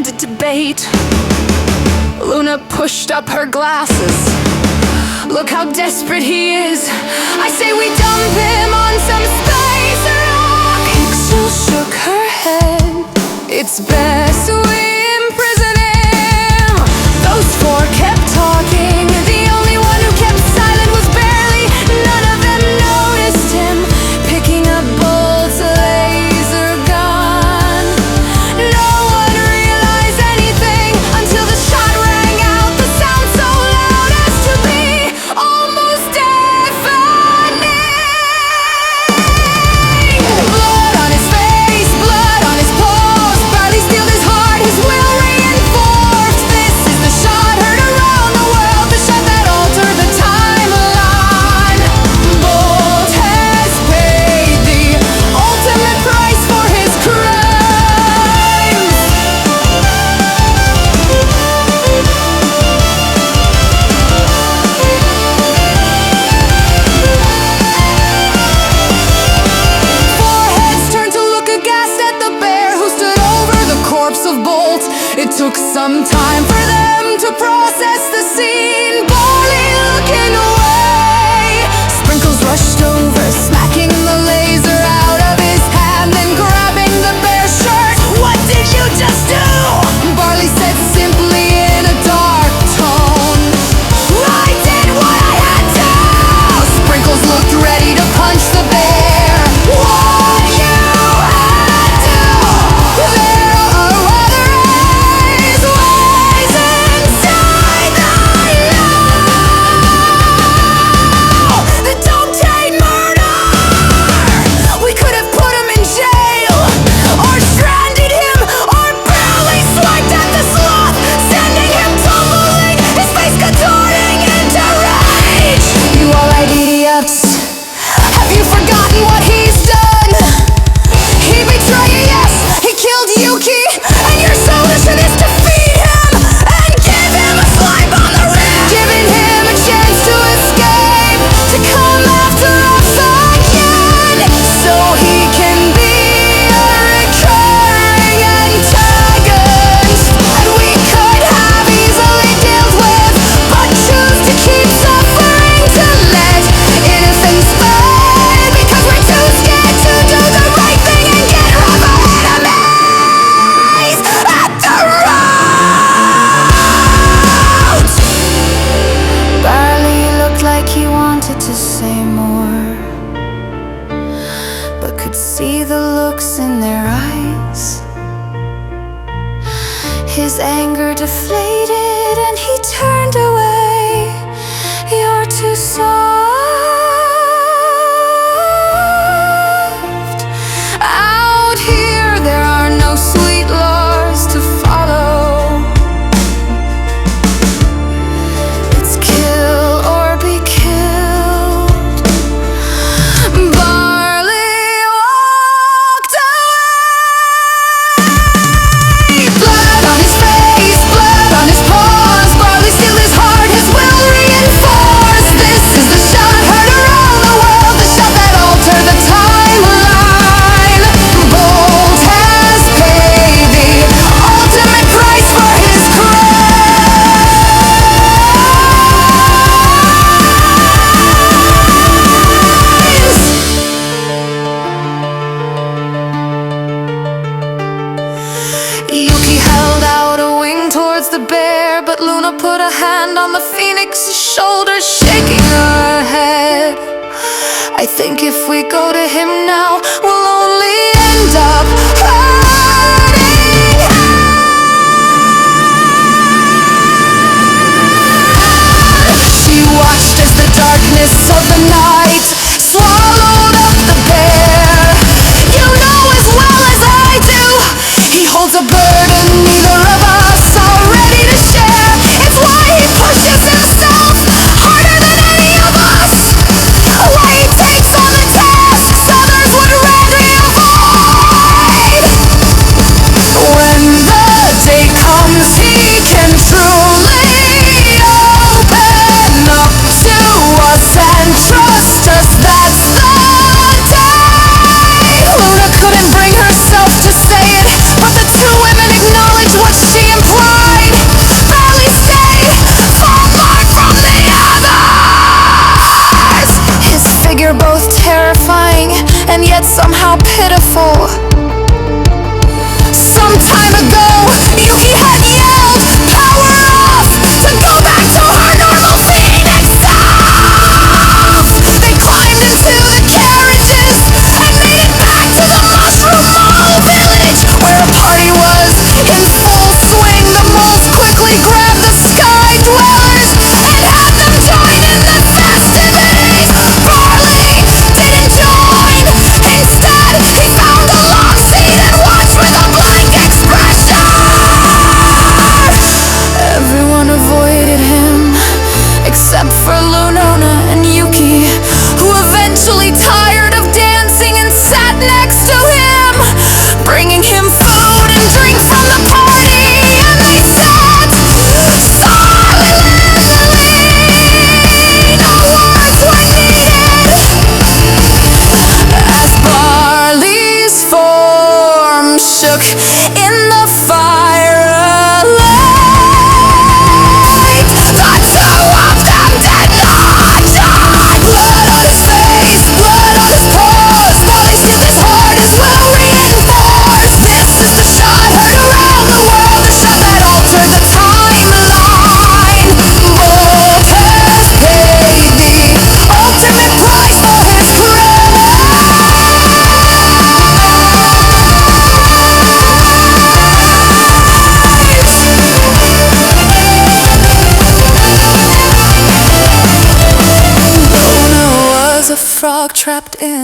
candid debate. Luna pushed up her glasses. Look how desperate he is. I say we dump him on some space rock. Pixel shook her head. It's best we imprison him. Those four kept talking. The only one who kept silent was Barely. None of them noticed him picking up Bolt's laser gun. No one realized anything until the shot rang out. The sound so loud as to be almost deafening. Blood on his face, blood on his paws. Barely steeled his heart, his will reinforced. This is the shot heard around the world, the shot that altered the timeline. Bolt has paid the ultimate price for his crimes. Four heads turned to look aghast at the bear who stood over the corpse of Bolt. It took some time for them to process the scene. Barley looking away. Sprinkles rushed over, smacking the laser out of his hand, then grabbing the bear's shirt. What did you just do? Barley said simply in a dark tone, I did what I had to. Sprinkles looked ready to punch the bear. What you had to. There are other ways inside the law that don't take murder. We could have put him in jail, or stranded him, or barely swiped at the sloth, sending him tumbling, his face contorting into rage. You alright, idiots? Have you forgotten what he's done? He betrayed you, yes, he killed Yuki, and your solution is to feed him and give him a slap on the wrist, giving him a chance to escape, to come after us again, so he can be a recurring antagonist. And we could have easily dealt with, but choose to keep suffering, to let innocence fade, because we're too scared to do the right thing and get rid of our enemies at the root. Barley looked like he wanted to say more, but could see the looks in their eyes. His anger deflated and he turned away. You're too soft. Out here there are no sweet laws to follow. It's kill or be killed. Barley walked away. Blood on his face, blood on his paws. Barley steeled his heart, his will reinforced. This is the shot heard around the world, the shot that altered the timeline. Bolt has paid the ultimate price for his crimes. Yuki held out a wing towards the bear, but Luna put a hand on the phoenix's shoulder, shaking her head. I think if we go to him now, we'll only end up hurting him. She watched as the darkness of the night swallowed up the bear. You know as well as I do, he holds a burden neither of us are ready to share. It's why he pushes himself harder than any of us. Why he takes on the tasks others would rather avoid. They're both terrifying and yet somehow pitiful. Some time ago, Yuki had yelled, "Power off!" to go back to her normal phoenix self. They climbed into the carriages and made it back to the Mushroom Mall village, where a party was in full swing. The moles quickly grabbed the Sky Dwellers and had them join in the festivities. Farley didn't join. Instead, he found a love seat and watched with a blank expression. Everyone avoided him except for Lunona and Yuki, who eventually tired of dancing and sat next to him, bringing him food and drink from the party. And they sat silently. No words were needed as Barley's form shook in the firelight. The two of them did not die. Blood on his face, blood on his pores. Barley's youth is hard, his will reinforced. This is the shot heard around the world, the shot that altered the timeline. Bolt has paid the ultimate price for his Luna was a frog trapped in